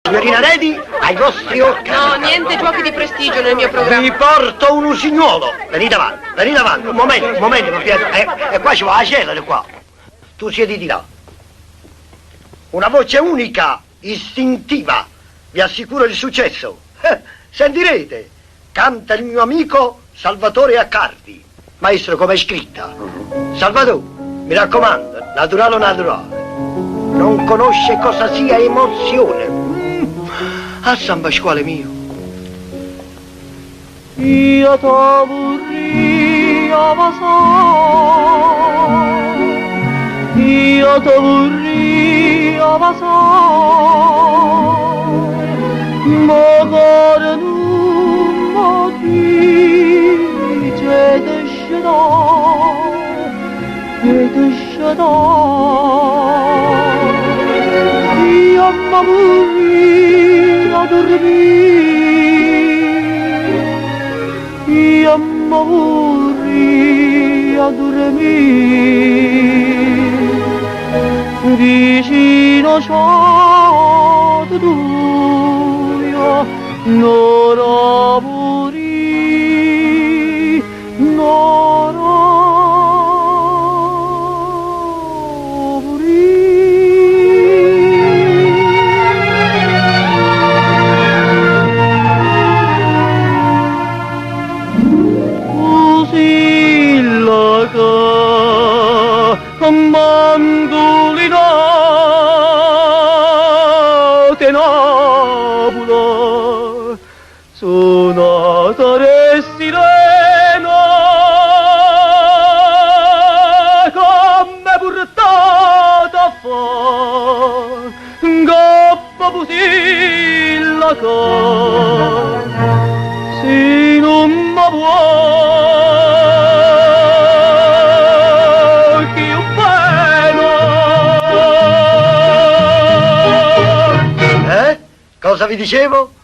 Signorina Redi, ai vostri ordini. No, niente giochi di prestigio nel mio programma. Vi porto un usignuolo. Venite avanti. Un momento, non piace. E qua ci va la cella, qua. Tu siediti là. Una voce unica, istintiva. Vi assicuro il successo. Sentirete. Canta il mio amico Salvatore Accardi. Maestro, come è scritta? Salvatore, mi raccomando, naturale o naturale. Non conosce cosa sia emozione. A San Pasquale mio. Io t'ho vorria passare, io t'ho vorria passare, ma cuore non mi dice di scegliere, di scegliere. Io m'amoria dormire, io m'amoria dormire, vicino c'ho tu, non ho morire, non ho mandolina te Napoli suonata re sirena come portata a fa goppa pusilla se non mi vuoi che io Cosa vi dicevo?